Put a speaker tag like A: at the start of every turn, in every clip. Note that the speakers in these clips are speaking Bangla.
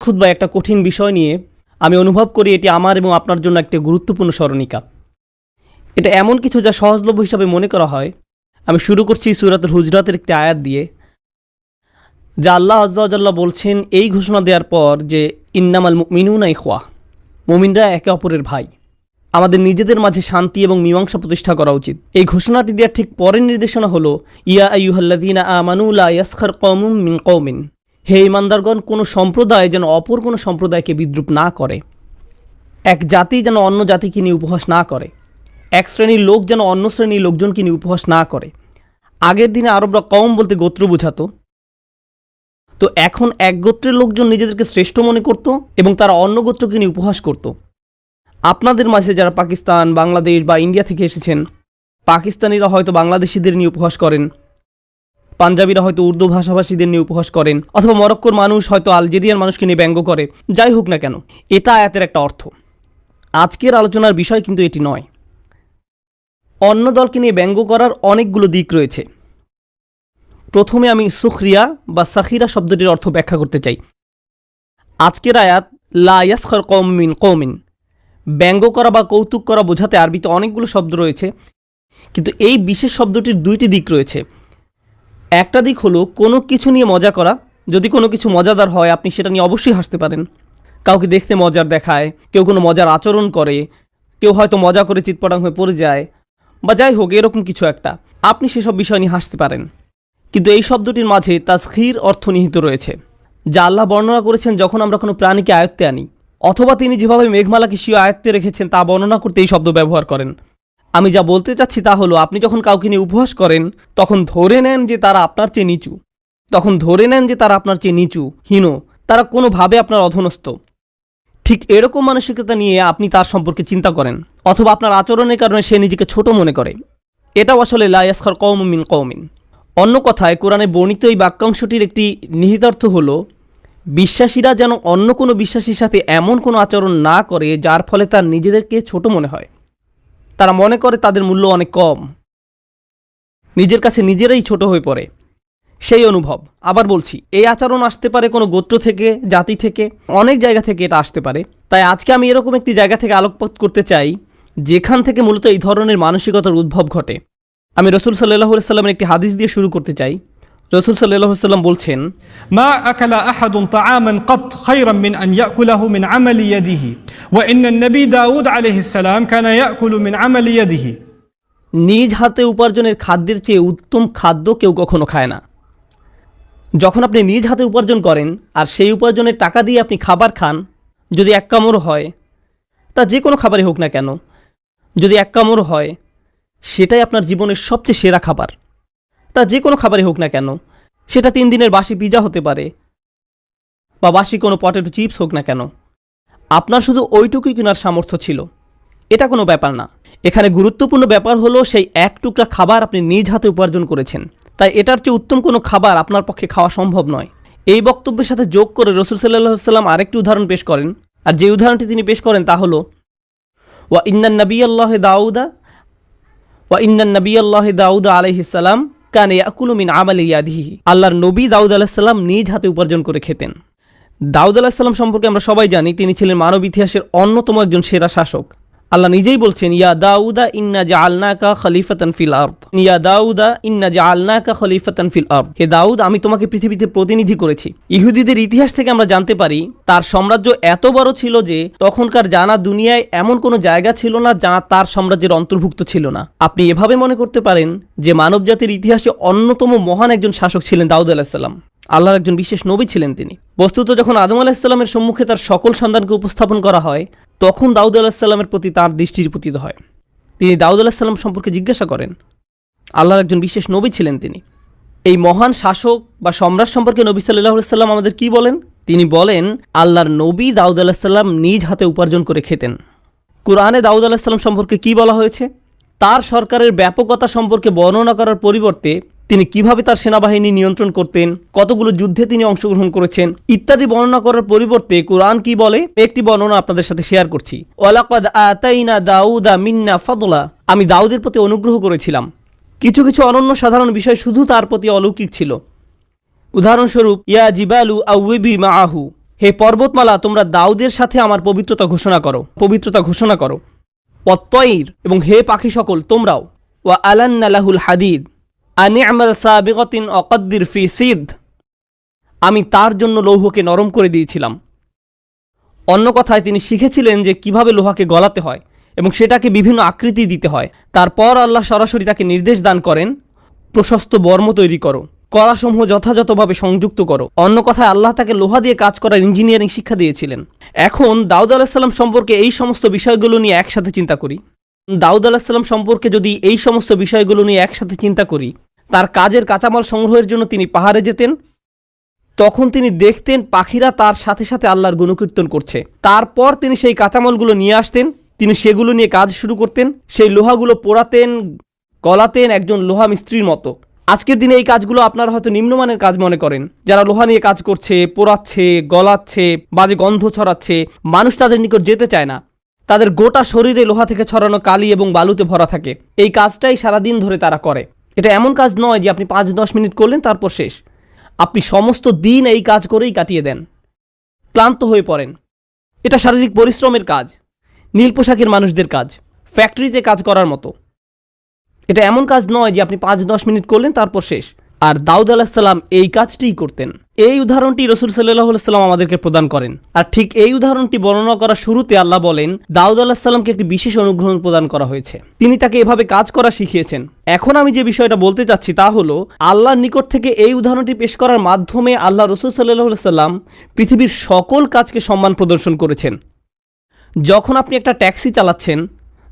A: খুতবা একটা কঠিন বিষয় নিয়ে আমি অনুভব করি এটি আমার এবং আপনার জন্য একটি গুরুত্বপূর্ণ স্মরণিকা। এটা এমন কিছু যা সহজলভ্য হিসাবে মনে করা হয়। আমি শুরু করছি সূরাতুল হুজরাতের একটি আয়াত দিয়ে, যা আল্লাহ আজ্জা ওয়া জাল্লা বলছেন এই ঘোষণা দেওয়ার পর যে ইন্নামাল মুমিনুনা ইখওয়া, মুমিনরা একে অপরের ভাই। আমাদের নিজেদের মাঝে শান্তি এবং মীমাংসা প্রতিষ্ঠা করা উচিত। এই ঘোষণাটি দেওয়ার ঠিক পরের নির্দেশনা হলো ইয়া আইয়ুহাল্লাযীনা আমানু লা ইয়াসখার কওমুম মিন কওমিন, হে ঈমানদারগণ, কোনো সম্প্রদায় যেন অপর কোনো সম্প্রদায়কে বিদ্রূপ না করে, এক জাতি যেন অন্য জাতিকে নিয়ে উপহাস না করে, এক শ্রেণীর লোক যেন অন্য শ্রেণীর লোকজনকে নিয়ে উপহাস না করে। আগের দিনে আরবরা কওম বলতে গোত্র বোঝাতো, তো এখন এক গোত্রের লোকজন নিজেদেরকে শ্রেষ্ঠ মনে করত এবং তারা অন্য গোত্রকে নিয়ে উপহাস করত। আপনাদের মাঝে যারা পাকিস্তান, বাংলাদেশ বা ইন্ডিয়া থেকে এসেছেন, পাকিস্তানিরা হয়তো বাংলাদেশিদের নিয়ে উপহাস করেন, পাঞ্জাবিরা হয়তো উর্দু ভাষাভাষীদের নিয়ে উপহাস করেন, অথবা মরক্কোর মানুষ হয়তো আলজেরিয়ার মানুষকে নিয়ে ব্যঙ্গ করে। যাই হোক না কেন, এটা আয়াতের একটা অর্থ। আজকের আলোচনার বিষয় কিন্তু এটি নয়। অন্য দলকে নিয়ে ব্যঙ্গ করার অনেকগুলো দিক রয়েছে। প্রথমে আমি সুখরিয়া বা সাখিরা শব্দটির অর্থ ব্যাখ্যা করতে চাই। আজকের আয়াত লা ইয়াসখার কওমুম মিন কওমিন, ব্যঙ্গ করা বা কৌতুক করা বোঝাতে আরবিতে অনেকগুলো শব্দ রয়েছে, কিন্তু এই বিশেষ শব্দটির দুইটি দিক রয়েছে। একটা দিক হলো কোনো কিছু নিয়ে মজা করা। যদি কোনো কিছু মজাদার হয় আপনি সেটা নিয়ে অবশ্যই হাসতে পারেন। কাউকে দেখতে মজার দেখায়, কেউ কোনো মজার আচরণ করে, কেউ হয়তো মজা করে চিৎপটাং হয়ে পড়ে যায়, বা যাই হোক এরকম কিছু একটা, আপনি সেসব বিষয় নিয়ে হাসতে পারেন। কিন্তু এই শব্দটির মাঝে তাসখির অর্থ নিহিত রয়েছে, যা আল্লাহ বর্ণনা করেছেন যখন আমরা কোনো প্রাণীকে আয়ত্তে আনি, অথবা তিনি যেভাবে মেঘমালাকে স্বীয় আয়ত্তে রেখেছেন তা বর্ণনা করতে এই শব্দ ব্যবহার করেন। আমি যা বলতে চাচ্ছি তা হলো, আপনি যখন কাউকে নিয়ে উপহাস করেন তখন ধরে নেন যে তারা আপনার চেয়ে নিচু, হীন, তারা কোনোভাবে আপনার অধনস্থ। ঠিক এরকম মানসিকতা নিয়ে আপনি তার সম্পর্কে চিন্তা করেন, অথবা আপনার আচরণের কারণে সে নিজেকে ছোট মনে করে। এটাও আসলে লা ইয়াসখার কওমুম মিন কওমিন। অন্য কথায় কোরআনে বর্ণিত এই বাক্যাংশটির একটি নিহিতার্থ হলো, বিশ্বাসীরা যেন অন্য কোনো বিশ্বাসীর সাথে এমন কোনো আচরণ না করে যার ফলে তার নিজেদেরকে ছোট মনে হয়। তারা মনে করে তাদের মূল্য অনেক কম, নিজের কাছে নিজেরাই ছোট হয়ে পড়ে, সেই অনুভব। আবার বলছি, এই আচরণ আসতে পারে কোনো গোত্র থেকে, জাতি থেকে, অনেক জায়গা থেকে এটা আসতে পারে। তাই আজকে আমি এরকম একটি জায়গা থেকে আলোকপাত করতে চাই যেখান থেকে মূলত এই ধরনের মানসিকতার উদ্ভব ঘটে। আমি রাসূল সাল্লাল্লাহু আলাইহি ওয়াসাল্লামের একটি হাদিস দিয়ে শুরু করতে চাই। রাসূল সাল্লাল্লাহু আলাইহি ওয়াসাল্লাম বলছেন,
B: মা আকালা আহাদুন তাআমান কত খায়রান মিন আন ইয়াকুলাহু মিন আমালি ইয়াদিহি ওয়া ইন্না নবী দাউদ আলাইহিস সালাম কানা ইয়াকুলু মিন আমালি ইয়াদিহি।
A: নিজ হাতে উপার্জনের খাদ্যের চেয়ে উত্তম খাদ্য কেউ কখনো খায় না। যখন আপনি নিজ হাতে উপার্জন করেন আর সেই উপার্জনের টাকা দিয়ে আপনি খাবার খান, যদি এক কামড় হয়, তা যে কোনো খাবারই হোক না কেন, যদি এক কামড় হয় সেটাই আপনার জীবনের সবচেয়ে সেরা খাবার। তা যে কোনো খাবারই হোক না কেন, সেটা 3 দিনের বাসি পিজা হতে পারে বা বাসি কোনো পটেটো চিপস হোক না কেন, আপনার শুধু ওইটুকুই কেনার সামর্থ্য ছিল, এটা কোনো ব্যাপার না। এখানে গুরুত্বপূর্ণ ব্যাপার হলো সেই এক টুকরা খাবার আপনি নিজ হাতে উপার্জন করেছেন। তাই এটার চেয়ে উত্তম কোনো খাবার আপনার পক্ষে খাওয়া সম্ভব নয়। এই বক্তব্যের সাথে যোগ করে রাসূল সাল্লাল্লাহু আলাইহি ওয়াসাল্লাম আরেকটি উদাহরণ পেশ করেন, আর যে উদাহরণটি তিনি পেশ করেন তা হলো ওয়া ইন্নান নাবিয়াল্লাহি দাউদ আলাইহিস সালাম কানা ইয়াকুলু মিন আমালি ইয়াদিহি। আল্লাহর নবী দাউদ আলাইহিস সালাম নিজ হাতে উপার্জন করে খেতেন। দাউদ আলাইহিস সালাম সম্পর্কে আমরা সবাই জানি তিনি ছিলেন মানব ইতিহাসের অন্যতম একজন সেরা শাসক। আল্লাহ নিজেই বলছেন, ইয়া দাউদা ইন্না জাআলনাকা খলিফাতান ফিল আরদ, ইয়া দাউদা ইন্না জাআলনাকা খলিফাতান ফিল আরদ, হে দাউদ আমি তোমাকে পৃথিবীতে প্রতিনিধি করেছি। ইহুদিদের ইতিহাস থেকে আমরা জানতে পারি তার সাম্রাজ্য এত বড় ছিল যে তখনকার জানা দুনিয়ায় এমন কোনো জায়গা ছিল না যা তার সাম্রাজ্যের অন্তর্ভুক্ত ছিল না। আপনি এভাবে মনে করতে পারেন যে মানব জাতির ইতিহাসে অন্যতম মহান একজন শাসক ছিলেন দাউদ আলাইহিস সালাম। আল্লাহর একজন বিশেষ নবী ছিলেন তিনি। বস্তুত যখন আদম আলাইহিস সালামের সম্মুখে তার সকল সন্তানকে উপস্থাপন করা হয় তখন দাউদ আলাইহিস সালামের প্রতি তার দৃষ্টি পতিত হয়। তিনি দাউদ আলাইহিস সালাম সম্পর্কে জিজ্ঞাসা করেন। আল্লাহর একজন বিশেষ নবী ছিলেন তিনি। এই মহান শাসক বা সম্রাট সম্পর্কে নবী সাল্লাল্লাহু আলাইহি সাল্লাম আমাদের কি বলেন? তিনি বলেন, আল্লাহর নবী দাউদ আলাইহিস সালাম নিজ হাতে উপার্জন করে খেতেন। কুরআনে দাউদ আলাইহিস সালাম সম্পর্কে কি বলা হয়েছে? তার সরকারের ব্যাপকতা সম্পর্কে বর্ণনা করার পরিবর্তে তিনি কিভাবে তার সেনাবাহিনী নিয়ন্ত্রণ করতেন, কতগুলো যুদ্ধে তিনি অংশগ্রহণ করেছেন ইত্যাদি বর্ণনা করার পরিবর্তে কুরআন কি বলে, একটি বর্ণনা আপনাদের সাথে শেয়ার করছি। ওয়ালাকাদ আতাইনা দাউদা মিন্না ফাদলা, আমি দাউদের প্রতি অনুগ্রহ করেছিলাম। কিছু কিছু অনন্য সাধারণ বিষয় শুধু তার প্রতি অলৌকিক ছিল। উদাহরণস্বরূপ, ইয়া জিবালু আউবি মাআহু, হে পর্বতমালা, তোমরা দাউদের সাথে আমার পবিত্রতা ঘোষণা করো। ওয়াত-তয়র, এবং হে পাখি সকল তোমরাও। ওয়া আলান্না লাহুল হাদিদ আনি'মাল সাবিগাতিন ওয়াকদ্দির ফি সিদ, আমি তার জন্য লৌহকে নরম করে দিয়েছিলাম। অন্য কথায় তিনি শিখেছিলেন যে কিভাবে লোহাকে গলাতে হয় এবং সেটাকে বিভিন্ন আকৃতি দিতে হয়। তারপর আল্লাহ সরাসরি তাকে নির্দেশ দান করেন, প্রশস্ত বর্ম তৈরি করো, কলাসমূহ যথাযথভাবে সংযুক্ত করো। অন্য কথায় আল্লাহ তাকে লোহা দিয়ে কাজ করার ইঞ্জিনিয়ারিং শিক্ষা দিয়েছিলেন। এখন দাউদ আলাইহিস সালাম সম্পর্কে এই সমস্ত বিষয়গুলো নিয়ে একসাথে চিন্তা করি। দাউদ আলাইহিস সালাম সম্পর্কে যদি এই সমস্ত বিষয়গুলো নিয়ে একসাথে চিন্তা করি, তার কাজের কাঁচামাল সংগ্রহের জন্য তিনি পাহাড়ে যেতেন, তখন তিনি দেখতেন পাখিরা তার সাথে সাথে আল্লাহর গুণকীর্তন করছে। তারপর তিনি সেই কাঁচামালগুলো নিয়ে আসতেন, তিনি সেগুলো নিয়ে কাজ শুরু করতেন, সেই লোহাগুলো পোড়াতেন, গলাতেন একজন লোহা মিস্ত্রির মতো। আজকের দিনে এই কাজগুলো আপনারা হয়তো নিম্নমানের কাজ মনে করেন। যারা লোহা নিয়ে কাজ করছে, পোড়াচ্ছে, গলাচ্ছে, বাজে গন্ধ ছড়াচ্ছে, মানুষ তাদের নিকট যেতে চায় না। তাদের গোটা শরীরে লোহা থেকে ছড়ানো কালি এবং বালুতে ভরা থাকে। এই কাজটাই সারাদিন ধরে তারা করে। এটা এমন কাজ নয় যে আপনি 5-10 মিনিট করলেন তারপর শেষ। আপনি সমস্ত দিন এই কাজ করেই কাটিয়ে দেন, ক্লান্ত হয়ে পড়েন। এটা শারীরিক পরিশ্রমের কাজ, নীল পোশাকের মানুষদের কাজ, ফ্যাক্টরিতে কাজ করার মতো। এটা এমন কাজ নয় যে আপনি 5-10 মিনিট করলেন তারপর শেষ। আর দাউদ আলাইহিস সালাম এই কাজটিই করতেন। এই উদাহরণটি রাসূল সাল্লাল্লাহু আলাইহি সাল্লাম আমাদেরকে প্রদান করেন। আর ঠিক এই উদাহরণটি বর্ণনা করার শুরুতে আল্লাহ বলেন দাউদ আলাইহিস সালামকে একটি বিশেষ অনুগ্রহ প্রদান করা হয়েছে, তিনি তাকে এভাবে কাজ করা শিখিয়েছেন। এখন আমি যে বিষয়টা বলতে চাচ্ছি তা হলো, আল্লাহর নিকট থেকে এই উদাহরণটি পেশ করার মাধ্যমে আল্লাহ রাসূল সাল্লাল্লাহু আলাইহি সাল্লাম পৃথিবীর সকল কাজকে সম্মান প্রদর্শন করেছেন। যখন আপনি একটা ট্যাক্সি চালাচ্ছেন,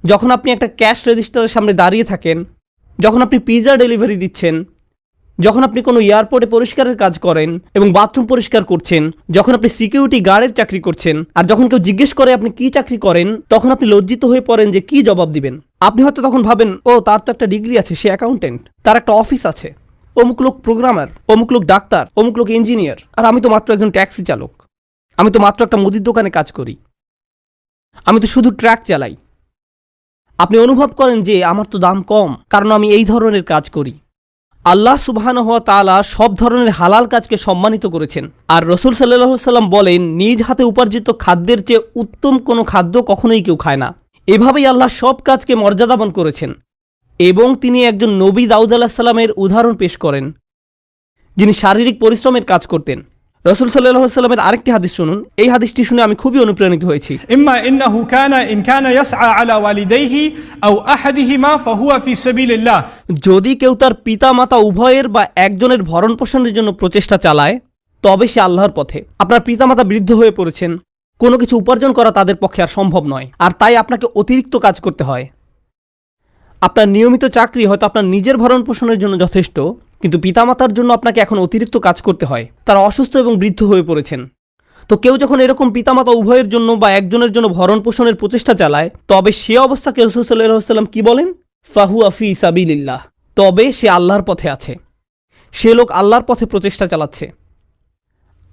A: যখন আপনি একটা ক্যাশ রেজিস্টারের সামনে দাঁড়িয়ে থাকেন, যখন আপনি পিৎজা ডেলিভারি দিচ্ছেন, যখন আপনি কোনো এয়ারপোর্টে পরিষ্কারের কাজ করেন এবং বাথরুম পরিষ্কার করছেন, যখন আপনি সিকিউরিটি গার্ডের চাকরি করছেন, আর যখন কেউ জিজ্ঞেস করে আপনি কি চাকরি করেন, তখন আপনি লজ্জিত হয়ে পড়েন যে কি জবাব দিবেন। আপনি হয়তো তখন ভাবেন, ও তার তো একটা ডিগ্রি আছে, সে অ্যাকাউন্টেন্ট, তার একটা অফিস আছে, অমুক লোক প্রোগ্রামার, অমুক লোক ডাক্তার, অমুক লোক ইঞ্জিনিয়ার, আর আমি তো মাত্র একজন ট্যাক্সি চালক, আমি তো মাত্র একটা মুদির দোকানে কাজ করি, আমি তো শুধু ট্রাক চালাই। আপনি অনুভব করেন যে আমার তো দাম কম, কারণ আমি এই ধরনের কাজ করি। আল্লাহ সুবহানাহু ওয়া তাআলা সব ধরনের হালাল কাজকে সম্মানিত করেছেন। আর রাসূল সাল্লাল্লাহু আলাইহি সাল্লাম বলেন, নিজ হাতে উপার্জিত খাদ্যের চেয়ে উত্তম কোনো খাদ্য কখনোই কেউ খায় না। এভাবেই আল্লাহ সব কাজকে মর্যাদাবান করেছেন। এবং তিনি একজন নবী দাউদ আলাইহিস সালামের উদাহরণ পেশ করেন, যিনি শারীরিক পরিশ্রমের কাজ করতেন। রাসূল সাল্লাল্লাহু আলাইহি সাল্লামের আরেকটি হাদিস শুনুন। এই হাদিসটি শুনে আমি খুবই অনুপ্রাণিত হয়েছি।
B: إما إنه كان إن كان يسعى على والديه أو أحدهما فهو في سبيل الله.
A: যদি কেউ তার পিতা মাতা উভয়ের বা একজনের ভরণ পোষণের জন্য প্রচেষ্টা চালায়, তবে সে আল্লাহর পথে। আপনার পিতামাতা বৃদ্ধ হয়ে পড়েছেন, কোনো কিছু উপার্জন করা তাদের পক্ষে আর সম্ভব নয়, আর তাই আপনাকে অতিরিক্ত কাজ করতে হয়। আপনার নিয়মিত চাকরি হয়তো আপনার নিজের ভরণ পোষণের জন্য যথেষ্ট, কিন্তু পিতামাতার জন্য আপনাকে এখন অতিরিক্ত কাজ করতে হয়। তারা অসুস্থ এবং বৃদ্ধ হয়ে পড়েছেন। তো কেউ যখন এরকম পিতামাতা উভয়ের জন্য বা একজনের জন্য ভরণ পোষণের প্রচেষ্টা চালায়, তবে সে অবস্থাকে রাসূল সাল্লাল্লাহু আলাইহি ওয়াসাল্লাম কি বলেন? ফাহুয়া ফি সাবিলিল্লাহ, তবে সে আল্লাহর পথে আছে। সে লোক আল্লাহর পথে প্রচেষ্টা চালাচ্ছে,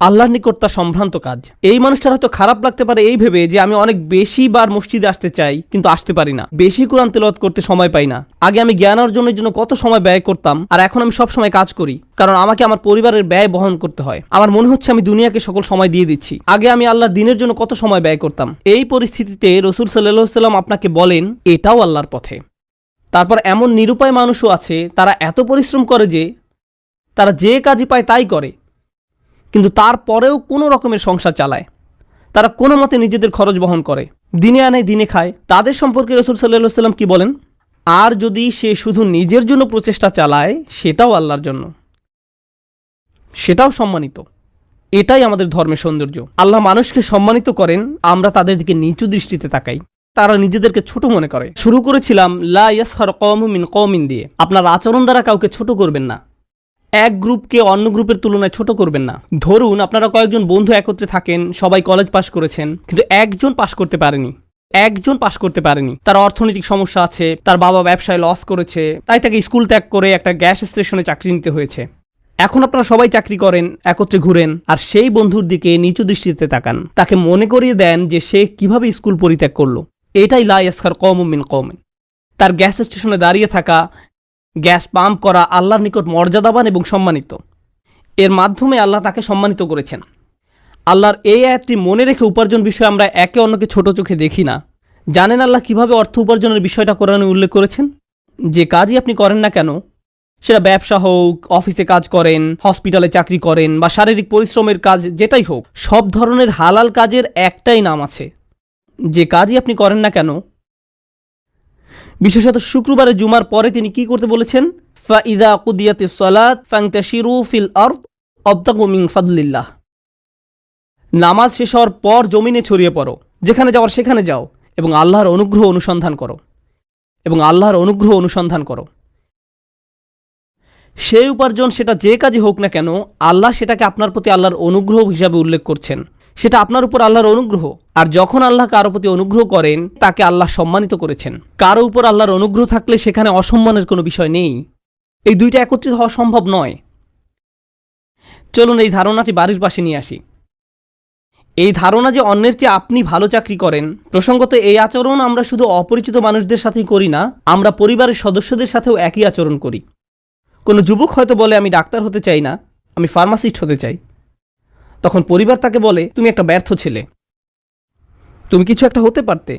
A: আল্লাহর নিকট তা সম্ভ্রান্ত কাজ। এই মানুষটার হয়তো খারাপ লাগতে পারে এই ভেবে যে আমি অনেক বেশি বার মসজিদে আসতে চাই, কিন্তু আসতে পারি না, বেশি কোরআন তেলাওয়াত করতে সময় পাই না। আগে আমি জ্ঞান অর্জনের জন্য কত সময় ব্যয় করতাম, আর এখন আমি সব সময় কাজ করি, কারণ আমাকে আমার পরিবারের ব্যয় বহন করতে হয়। আমার মনে হচ্ছে আমি দুনিয়াকে সকল সময় দিয়ে দিচ্ছি। আগে আমি আল্লাহর দ্বীনের জন্য কত সময় ব্যয় করতাম। এই পরিস্থিতিতে রাসূল সাল্লাল্লাহু আলাইহি ওয়াসাল্লাম আপনাকে বলেন এটাও আল্লাহর পথে। তারপর এমন নিরুপায় মানুষও আছে, তারা এত পরিশ্রম করে যে তারা যে কাজই পায় তাই করে, কিন্তু তারপরেও কোনো রকমের সংসার চালায়। তারা কোনো মতে নিজেদের খরচ বহন করে, দিনে আনে দিনে খায়। তাদের সম্পর্কে রাসূল সাল্লাল্লাহু আলাইহি ওয়াসাল্লাম কি বলেন? আর যদি সে শুধু নিজের জন্য প্রচেষ্টা চালায়, সেটাও আল্লাহর জন্য, সেটাও সম্মানিত। এটাই আমাদের ধর্মের সৌন্দর্য। আল্লাহ মানুষকে সম্মানিত করেন, আমরা তাদের দিকে নিচু দৃষ্টিতে তাকাই, তারা নিজেদেরকে ছোট মনে করে। শুরু করেছিলাম লা ইয়াসখার কওমুম মিন কওমিন দিয়ে। আপনার আচরণ দ্বারা কাউকে ছোট করবেন না, এক গ্রুপকে অন্য গ্রুপের তুলনায় ছোট করবেন না। ধরুন আপনারা কয়েকজন বন্ধু একত্রে থাকেন, সবাই কলেজ পাশ করেছেন, কিন্তু একজন পাশ করতে পারেনি। তার অর্থনৈতিক সমস্যা আছে, তার বাবা ব্যবসায় লস করেছে, তাই তাকে স্কুল ত্যাগ করে একটা গ্যাস স্টেশনে চাকরি নিতে হয়েছে। এখন আপনারা সবাই চাকরি করেন, একত্রে ঘুরেন, আর সেই বন্ধুর দিকে নিচু দৃষ্টিতে তাকান, তাকে মনে করিয়ে দেন যে সে কিভাবে স্কুল পরিত্যাগ করলো। এটাই লা ইয়াসখার কওমুম মিন কওমিন। তার গ্যাস স্টেশনে দাঁড়িয়ে থাকা, গ্যাস পাম্প করা আল্লাহর নিকট মর্যাদাবান এবং সম্মানিত। এর মাধ্যমে আল্লাহ তাকে সম্মানিত করেছেন। আল্লাহর এই আয়াতটি মনে রেখে উপার্জন বিষয়ে আমরা একে অন্যকে ছোট চোখে দেখি না। জানেন আল্লাহ কিভাবে অর্থ উপার্জনের বিষয়টা কোরআনে উল্লেখ করেছেন? যে কাজই আপনি করেন না কেন, সেটা ব্যবসা হোক, অফিসে কাজ করেন, হসপিটালে চাকরি করেন, বা শারীরিক পরিশ্রমের কাজ যেটাই হোক, সব ধরনের হালাল কাজের একটাই নাম আছে। যে কাজই আপনি করেন না কেন, বিশেষত শুক্রবারে জুমার পরে তিনি কি করতে বলেছেন? ফাইদা কুদিয়াতিস সালাত ফান্তাশিরু ফিল আরদ ওয়াবতাগু মিন ফাদলিল্লাহ। নামাজ শেষ হওয়ার পর জমিনে ছড়িয়ে পড়ো, যেখানে যাওয়ার সেখানে যাও, এবং আল্লাহর অনুগ্রহ অনুসন্ধান করো, এবং আল্লাহর অনুগ্রহ অনুসন্ধান করো। সেই উপার্জন সেটা যে কাজই হোক না কেন, আল্লাহ সেটাকে আপনার প্রতি আল্লাহর অনুগ্রহ হিসাবে উল্লেখ করছেন। সেটা আপনার উপর আল্লাহর অনুগ্রহ। আর যখন আল্লাহ কারো প্রতি অনুগ্রহ করেন, তাকে আল্লাহ সম্মানিত করেছেন। কারো উপর আল্লাহর অনুগ্রহ থাকলে সেখানে অসম্মানের কোনো বিষয় নেই। এই দুইটা একত্রিত হওয়া সম্ভব নয়। চলুন এই ধারণাটি বাড়ির পাশে নিয়ে আসি। এই ধারণা যে অন্যের চেয়ে আপনি ভালো চাকরি করেন, প্রসঙ্গত এই আচরণ আমরা শুধু অপরিচিত মানুষদের সাথেই করি না, আমরা পরিবারের সদস্যদের সাথেও একই আচরণ করি। কোনো যুবক হয়তো বলে, আমি ডাক্তার হতে চাই না, আমি ফার্মাসিস্ট হতে চাই। তখন পরিবার তাকে বলে, তুমি একটা ব্যর্থ ছেলে, তুমি কিছু একটা হতে পারতে,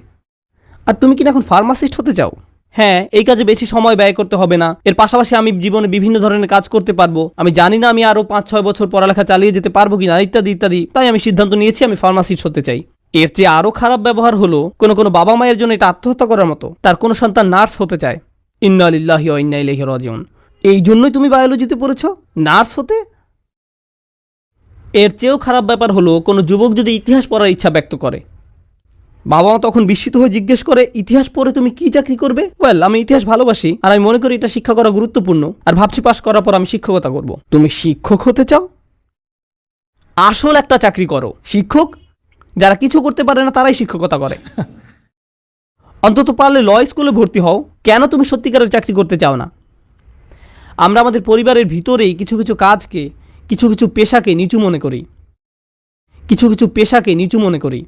A: আর তুমি কিনা এখন ফার্মাসিস্ট হতে চাও? হ্যাঁ, এই কাজে বেশি সময় ব্যয় করতে হবে না, এর পাশাপাশি আমি জীবনে বিভিন্ন ধরনের কাজ করতে পারবো, আমি জানি না আমি আরও 5-6 বছর পড়ালেখা চালিয়ে যেতে পারবো কিনা, ইত্যাদি ইত্যাদি। তাই আমি সিদ্ধান্ত নিয়েছি আমি ফার্মাসিস্ট হতে চাই। এর চেয়ে আরও খারাপ ব্যবহার হলো, কোনো বাবা মায়ের জন্য এটা আত্মহত্যা করার মতো। তার কোনো সন্তান নার্স হতে চায়। ইন্না লিল্লাহি ওয়া ইন্না ইলাইহি রাজিউন। এই জন্যই তুমি বায়োলজিতে পড়েছ, নার্স হতে? এর চেয়েও খারাপ ব্যাপার হলো, কোনো যুবক যদি ইতিহাস পড়ার ইচ্ছা ব্যক্ত করে, বাবা মা তখন বিস্মিত হয়ে জিজ্ঞেস করে, ইতিহাস পড়ে তুমি কি চাকরি করবে? ওয়েল, আমি ইতিহাস ভালোবাসি, আর আমি মনে করি এটা শিক্ষা করা গুরুত্বপূর্ণ, আর ভাবছি পাশ করার পর আমি শিক্ষকতা করব। তুমি শিক্ষক হতে চাও? আসল একটা চাকরি করো। শিক্ষক যারা কিছু করতে পারে না তারাই শিক্ষকতা করে। অন্তত পারলে ল স্কুলে ভর্তি হও। কেন তুমি সত্যিকারের চাকরি করতে চাও না? আমরা আমাদের পরিবারের ভিতরেই কিছু কাজকে, কিছু পেশাকে নিচু মনে করি, কিছু পেশাকে নিচু মনে করি।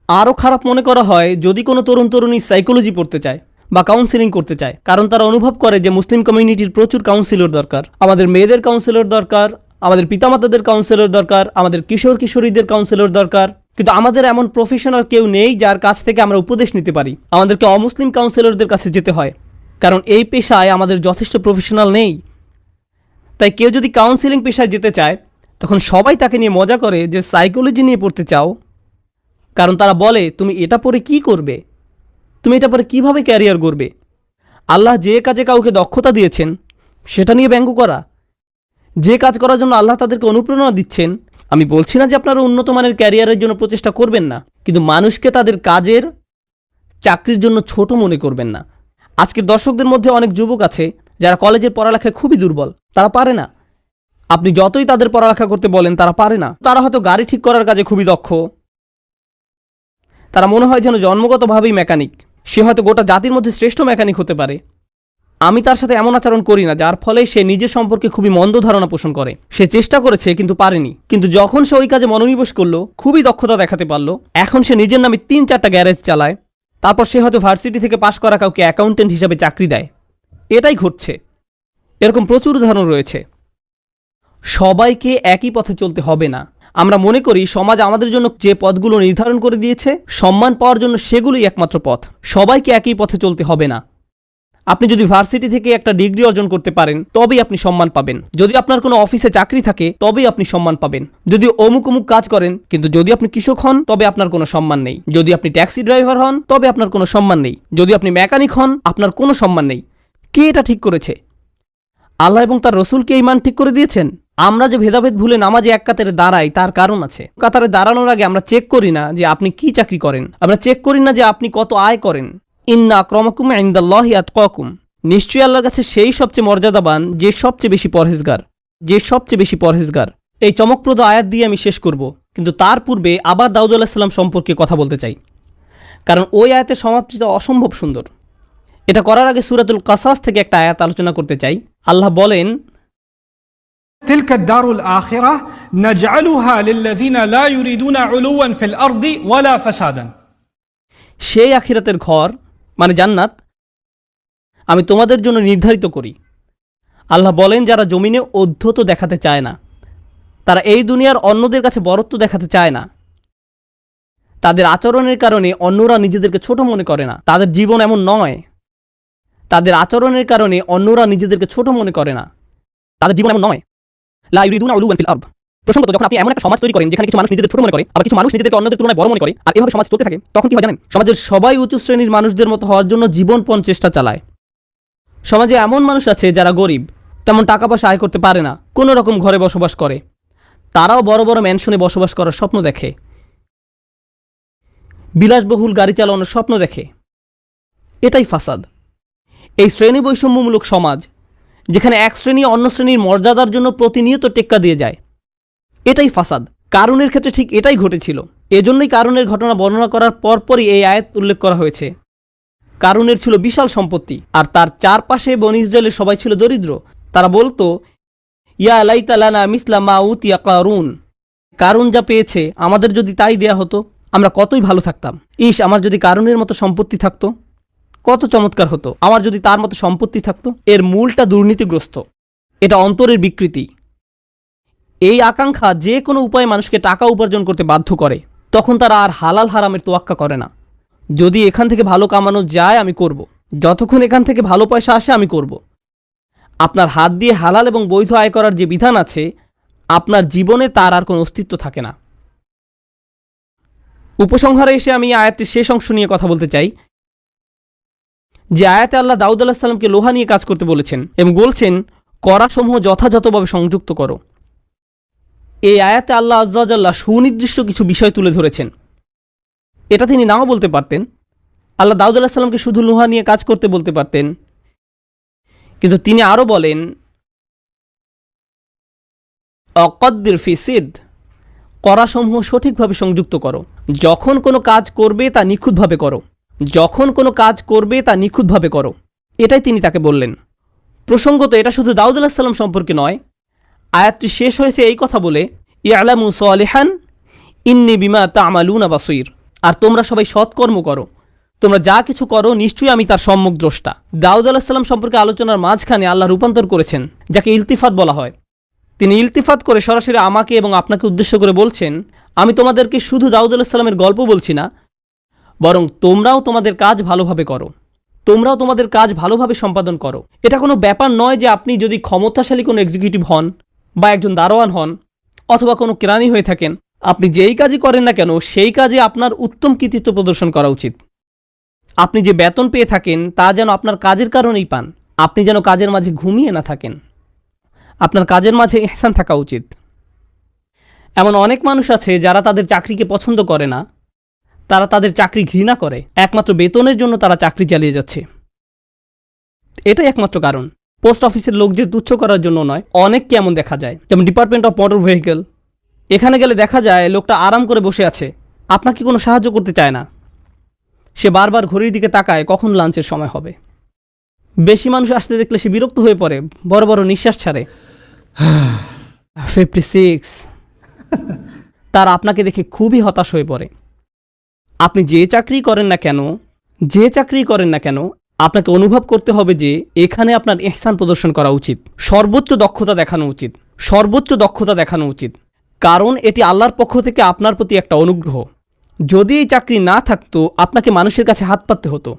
A: আরও খারাপ মনে করা হয় যদি কোনো তরুণী সাইকোলজি পড়তে চায় বা কাউন্সেলিং করতে চায়, কারণ তারা অনুভব করে যে মুসলিম কমিউনিটির প্রচুর কাউন্সিলর দরকার, আমাদের মেয়েদের কাউন্সিলর দরকার, আমাদের পিতামাতাদের কাউন্সিলর দরকার, আমাদের কিশোরীদের কাউন্সিলর দরকার। কিন্তু আমাদের এমন প্রফেশনাল কেউ নেই যার কাছ থেকে আমরা উপদেশ নিতে পারি। আমাদেরকে অমুসলিম কাউন্সিলরদের কাছে যেতে হয়, কারণ এই পেশায় আমাদের যথেষ্ট প্রফেশনাল নেই। তাই কেউ যদি কাউন্সিলিং পেশায় যেতে চায়, তখন সবাই তাকে নিয়ে মজা করে যে সাইকোলজি নিয়ে পড়তে চাও, কারণ তারা বলে তুমি এটা পড়ে কি করবে, তুমি এটা পড়ে কিভাবে ক্যারিয়ার করবে। আল্লাহ যে কাজে কাউকে দক্ষতা দিয়েছেন সেটা নিয়ে ব্যঙ্গ করা, যে কাজ করার জন্য আল্লাহ তাদেরকে অনুপ্রেরণা দিচ্ছেন। আমি বলছি না যে আপনারা উন্নত মানের ক্যারিয়ারের জন্য প্রচেষ্টা করবেন না, কিন্তু মানুষকে তাদের কাজের, চাকরির জন্য ছোট মনে করবেন না। আজকের দর্শকদের মধ্যে অনেক যুবক আছে যারা কলেজের পড়ালেখায় খুবই দুর্বল, তারা পারে না। আপনি যতই তাদের পড়ালেখা করতে বলেন তারা পারে না। তারা হয়তো গাড়ি ঠিক করার কাজে খুবই দক্ষ, তারা মনে হয় যেন জন্মগতভাবেই মেকানিক। সে হয়তো গোটা জাতির মধ্যে শ্রেষ্ঠ মেকানিক হতে পারে। আমি তার সাথে এমন আচরণ করি না যার ফলে সে নিজের সম্পর্কে খুবই মন্দ ধারণা পোষণ করে। সে চেষ্টা করেছে কিন্তু পারেনি। কিন্তু যখন সে ওই কাজে মনোনিবেশ করলো, খুবই দক্ষতা দেখাতে পারলো, এখন সে নিজের নামে 3-4টা গ্যারেজ চালায়। তারপর সে হয়তো ভার্সিটি থেকে পাশ করা কাউকে অ্যাকাউন্টেন্ট হিসাবে চাকরি দেয়। এটাই ঘটছে। এরকম প্রচুর উদাহরণ রয়েছে। সবাইকে একই পথে চলতে হবে না। আমরা মনে করি সমাজ আমাদের জন্য যে পথগুলো নির্ধারণ করে দিয়েছে, সম্মান পাওয়ার জন্য সেগুলোই একমাত্র পথ। সবাইকে একই পথে চলতে হবে না। আপনি যদি ভার্সিটি থেকে একটা ডিগ্রি অর্জন করতে পারেন, তবেই আপনি সম্মান পাবেন। যদি আপনার কোনো অফিসে চাকরি থাকে, তবেই আপনি সম্মান পাবেন। যদি অমুক কাজ করেন, কিন্তু যদি আপনি কৃষক হন, তবে আপনার কোনো সম্মান নেই। যদি আপনি ট্যাক্সি ড্রাইভার হন, তবে আপনার কোনো সম্মান নেই। যদি আপনি মেকানিক হন, আপনার কোনো সম্মান নেই। কে এটা ঠিক করেছে? আল্লাহ এবং তার রসুলকে এই মান ঠিক করে দিয়েছেন। আমরা যে ভেদাভেদ ভুলে নামাজে এক কাতারে দাঁড়াই, তার কারণ আছে। কাতারে দাঁড়ানোর আগে আমরা চেক করি না যে আপনি কি চাকরি করেন, আমরা চেক করি না যে আপনি কত আয় করেন। ইন্না আক্রামাকুম ইনদাল্লাহি আতকাকুম। নিশ্চয়ই আল্লাহর কাছে সেই সবচেয়ে মর্যাদাবান যে সবচেয়ে বেশি পরহেজগার। এই চমকপ্রদ আয়াত দিয়ে আমি শেষ করব, কিন্তু তার পূর্বে আবার দাউদ আলাইহিস সালাম সম্পর্কে কথা বলতে চাই, কারণ ওই আয়াতের সমাপ্তিটা অসম্ভব সুন্দর। এটা করার আগে সূরাতুল কাসাস থেকে একটা আয়াত আলোচনা করতে চাই। আল্লাহ বলেন,
B: تلك الدار الآخرة نجعلها للذين لا يريدون علوا في الأرض ولا فسادا।
A: সেই আখিরাতের ঘর মানে জান্নাত আমি তোমাদের জন্য নির্ধারিত করি। আল্লাহ বলেন, যারা জমিনে অধ্যত দেখাতে চায় না, তারা এই দুনিয়ার অন্যদের কাছে বরত্ব দেখাতে চায় না। তাদের আচরণের কারণে অন্যরা নিজেদেরকে ছোট মনে করে না। তাদের জীবন এমন নয়। তাদের আচরণের কারণে অন্যরা নিজেদেরকে ছোট মনে করে না। তাদের জীবন এমন নয়। লা ইউরিদুনা উলুওয়ান ফিল আরদ। প্রসঙ্গত, যখন আপনি এমন একটা সমাজ তৈরি করেন যেখানে কিছু মানুষ নিজেদের ছোট মনে করে, আবার কিছু মানুষ নিজেদেরকে অন্যদের তুলনায় বড় মনে করে, আর এভাবে সমাজ চলতে থাকে, তখন কি হয় জানেন? সমাজের সবাই উচ্চ শ্রেণীর মানুষদের মতো হওয়ার জন্য জীবনপণ চেষ্টা চালায়। সমাজে এমন মানুষ আছে যারা গরিব, তেমন টাকা পয়সা আয় করতে পারে না, কোনো রকম ঘরে বসবাস করে। তারাও বড় বড় ম্যানশনে বসবাস করার স্বপ্ন দেখে, বিলাসবহুল গাড়ি চালানোর স্বপ্ন দেখে। এটাই ফাসাদ। এই শ্রেণী বৈষম্যমূলক সমাজ, যেখানে এক শ্রেণী অন্য শ্রেণীর মর্যাদার জন্য প্রতিনিয়ত টেক্কা দিয়ে যায়, এটাই ফাসাদ। কারুনের ক্ষেত্রে ঠিক এটাই ঘটেছিল। এজন্যই কারুনের ঘটনা বর্ণনা করার পরপরই এই আয়াত উল্লেখ করা হয়েছে। কারুনের ছিল বিশাল সম্পত্তি, আর তার চারপাশে বনী ইসরায়েলের সবাই ছিল দরিদ্র। তারা বলতো, ইয়া লাইতা লানা মিসলা মা উতিয়া কারুন। কারুন যা পেয়েছে আমাদের যদি তাই দেয়া হতো, আমরা কতই ভালো থাকতাম। ইস, আমার যদি কারুনের মতো সম্পত্তি থাকতো, কত চমৎকার হতো। আমার যদি তার মতো সম্পত্তি থাকতো। এর মূলটা দুর্নীতিগ্রস্ত। এটা অন্তরের বিকৃতি। এই আকাঙ্ক্ষা যে কোনো উপায়ে মানুষকে টাকা উপার্জন করতে বাধ্য করে। তখন তারা আর হালাল হারামের তোয়াক্কা করে না। যদি এখান থেকে ভালো কামানো যায় আমি করব। যতক্ষণ এখান থেকে ভালো পয়সা আসে আমি করব। আপনার হাত দিয়ে হালাল এবং বৈধ আয় করার যে বিধান আছে, আপনার জীবনে তার আর কোনো অস্তিত্ব থাকে না। উপসংহারে এসে আমি আয়াতের শেষ অংশ নিয়ে কথা বলতে চাই। যে আয়াতে আল্লাহ দাউদ আলাইহিস সালামকে লোহা নিয়ে কাজ করতে বলেছেন এবং বলছেন কড়াসমূহ যথাযথভাবে সংযুক্ত করো। এই আয়াতে আল্লাহ আজ্জা ওয়া জাল্লা সুনির্দিষ্ট কিছু বিষয় তুলে ধরেছেন। এটা তিনি নাও বলতে পারতেন। আল্লাহ দাউদ আলাইহিস সালামকে শুধু লোহা নিয়ে কাজ করতে বলতে পারতেন, কিন্তু তিনি আরও বলেন অকদ্দির ফি সিদ, কড়াসমূহ সঠিকভাবে সংযুক্ত করো। যখন কোনো কাজ করবে তা নিখুঁতভাবে করো। যখন কোনো কাজ করবে তা নিখুঁতভাবে করো, এটাই তিনি তাকে বললেন। প্রসঙ্গত, এটা শুধু দাউদ আলাইহিস সালাম সম্পর্কে নয়। আয়াতটি শেষ হয়েছে এই কথা বলে, ইয়ালামু সালিহান ইন্নী বিমা তা'মালুনা বাসীর। আর তোমরা সবাই সৎকর্ম করো, তোমরা যা কিছু করো নিশ্চয়ই আমি তার সম্যক দ্রষ্টা। দাউদ আলাইহিস সালাম সম্পর্কে আলোচনার মাঝখানে আল্লাহ রূপান্তর করেছেন, যাকে ইলতিফাত বলা হয়। তিনি ইলতিফাত করে সরাসরি আমাকে এবং আপনাকে উদ্দেশ্য করে বলছেন, আমি তোমাদেরকে শুধু দাউদ আলাইহিস সালামের গল্প বলছি না, বরং তোমরাও তোমাদের কাজ ভালোভাবে করো। তোমরাও তোমাদের কাজ ভালোভাবে সম্পাদন করো। এটা কোনো ব্যাপার নয় যে আপনি যদি ক্ষমতাশালী কোনো এক্সিকিউটিভ হন, বা একজন দারোয়ান হন, অথবা কোনো কেরানি হয়ে থাকেন, আপনি যেই কাজই করেন না কেন সেই কাজে আপনার উত্তম কৃতিত্ব প্রদর্শন করা উচিত। আপনি যে বেতন পেয়ে থাকেন তা যেন আপনার কাজের কারণেই পান। আপনি যেন কাজের মাঝে ঘুমিয়ে না থাকেন। আপনার কাজের মাঝে ইহসান থাকা উচিত। এমন অনেক মানুষ আছে যারা তাদের চাকরিকে পছন্দ করে না, তারা তাদের চাকরি ঘৃণা করে। একমাত্র বেতনের জন্য তারা চাকরি চালিয়ে যাচ্ছে। এটাই একমাত্র কারণ। পোস্ট অফিসের লোকদের তুচ্ছ করার জন্য নয়। অনেককে এমন দেখা যায়, যেমন ডিপার্টমেন্ট অফ মোটর ভেহিকেল। এখানে গেলে দেখা যায় লোকটা আরাম করে বসে আছে, আপনাকে কোনো সাহায্য করতে চায় না। সে বারবার ঘড়ির দিকে তাকায় কখন লাঞ্চের সময় হবে। বেশি মানুষ আসতে দেখলে সে বিরক্ত হয়ে পড়ে, বড় বড় নিঃশ্বাস ছাড়ে। 56। তার আপনাকে দেখে খুবই হতাশ হয়ে পড়ে। আপনি যে চাকরি করেন না কেন আপনাকে অনুভব করতে হবে যে এখানে আপনার ইহসান প্রদর্শন করা উচিত, সর্বোচ্চ দক্ষতা দেখানো উচিত। কারণ এটি আল্লাহর পক্ষ থেকে আপনার প্রতি একটা অনুগ্রহ। যদি এই চাকরি না থাকতো, আপনাকে মানুষের কাছে হাত পাততে হতো,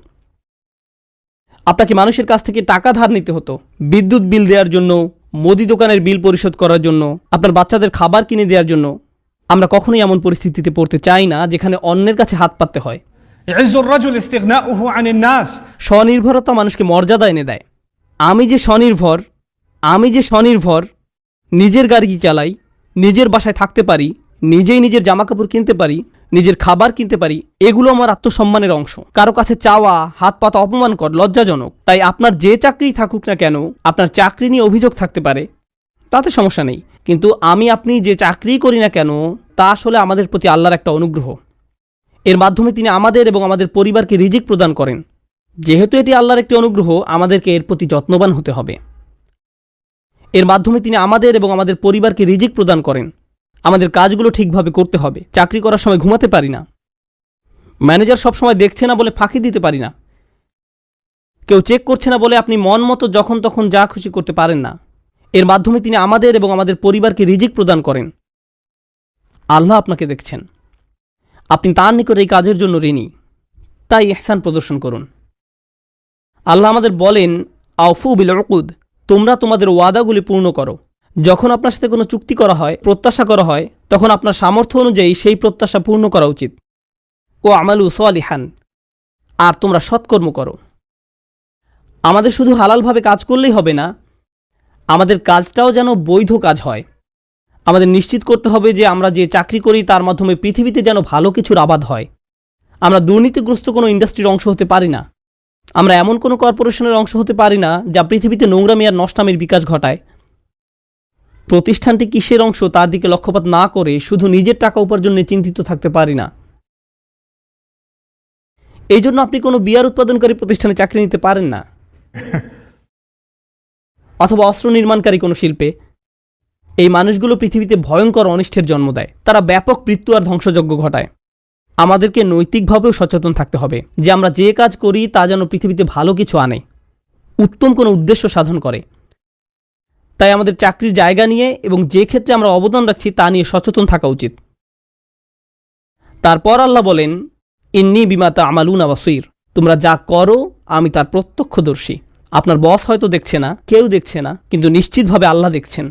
A: আপনাকে মানুষের কাছ থেকে টাকা ধার নিতে হতো, বিদ্যুৎ বিল দেওয়ার জন্য, মুদি দোকানের বিল পরিশোধ করার জন্য, আপনার বাচ্চাদের খাবার কিনে দেওয়ার জন্য। আমরা কখনোই এমন পরিস্থিতিতে পড়তে চাই না যেখানে অন্যের কাছে হাত পাততে হয়।
B: يعز الرجل استغناؤه عن الناس।
A: স্বনির্ভরতা মানুষকে মর্যাদা এনে দেয়। আমি যে স্বনির্ভর, নিজের গাড়ি চালাই, নিজের বাসায় থাকতে পারি, নিজেই নিজের জামাকাপড় কিনতে পারি, নিজের খাবার কিনতে পারি, এগুলো আমার আত্মসম্মানের অংশ। কারো কাছে চাওয়া, হাত পাতা অপমানকর, লজ্জাজনক। তাই আপনার যে চাকরিই থাকুক না কেন, আপনার চাকরি নিয়ে অভিযোগ থাকতে পারে, তাতে সমস্যা নেই। কিন্তু আপনি যে চাকরি করি না কেন, তা আসলে আমাদের প্রতি আল্লাহর একটা অনুগ্রহ। এর মাধ্যমে তিনি আমাদের এবং আমাদের পরিবারকে রিজিক প্রদান করেন। যেহেতু এটি আল্লাহর একটি অনুগ্রহ, আমাদেরকে এর প্রতি যত্নবান হতে হবে। আমাদের কাজগুলো ঠিকভাবে করতে হবে। চাকরি করার সময় ঘুমাতে পারি না, ম্যানেজার সবসময় দেখছে না বলে ফাঁকি দিতে পারি না, কেউ চেক করছে না বলে আপনি মন মতো যখন তখন যা খুশি করতে পারেন না। এর মাধ্যমে তিনি আমাদের এবং আমাদের পরিবারকে রিজিক প্রদান করেন। আল্লাহ আপনাকে দেখছেন, আপনি তার নিকট এই কাজের জন্য ঋণী, তাই ইহসান প্রদর্শন করুন। আল্লাহ আমাদের বলেন, আউফু বিল উকুদ, তোমরা তোমাদের ওয়াদাগুলি পূর্ণ করো। যখন আপনার সাথে কোনো চুক্তি করা হয়, প্রত্যাশা করা হয়, তখন আপনার সামর্থ্য অনুযায়ী সেই প্রত্যাশা পূর্ণ করা উচিত। ও আমালু সালিহান, আর তোমরা সৎকর্ম করো। আমাদের শুধু হালালভাবে কাজ করলেই হবে না, আমাদের কাজটাও যেন বৈধ কাজ হয়। আমাদের নিশ্চিত করতে হবে যে আমরা যে চাকরি করি তার মাধ্যমে পৃথিবীতে যেন ভালো কিছুর আবাদ হয়। আমরা দুর্নীতিগ্রস্ত কোনো ইন্ডাস্ট্রির অংশ হতে পারি না। আমরা এমন কোনো কর্পোরেশনের অংশ হতে পারি না যা পৃথিবীতে নোংরামি আর নষ্টামির বিকাশ ঘটায়। প্রতিষ্ঠানটি কিসের অংশ তার দিকে লক্ষ্যপাত না করে শুধু নিজের টাকা উপার্জনে চিন্তিত থাকতে পারি না। এই জন্য আপনি কোনো বিয়ার উৎপাদনকারী প্রতিষ্ঠানে চাকরি নিতে পারেন না, অথবা অস্ত্র নির্মাণকারী কোনো শিল্পে। এই মানুষগুলো পৃথিবীতে ভয়ঙ্কর অনিষ্টের জন্ম দেয়। তারা ব্যাপক মৃত্যু আর ধ্বংসযজ্ঞ ঘটায়। আমাদেরকে নৈতিকভাবেও সচেতন থাকতে হবে যে আমরা যে কাজ করি তা যেন পৃথিবীতে ভালো কিছু আনে, উত্তম কোনো উদ্দেশ্য সাধন করে। তাই আমাদের চাকরির জায়গা নিয়ে এবং যে ক্ষেত্রে আমরা অবদান রাখছি তা নিয়ে সচেতন থাকা উচিত। তারপর আল্লাহ বলেন, ইন্নী বিমা তা'মালুনা বাসীর, তোমরা যা করো আমি তার প্রত্যক্ষদর্শী। আপনার বস হয়তো দেখছে না, কেউ দেখছে না, কিন্তু নিশ্চিতভাবে আল্লাহ দেখছেন।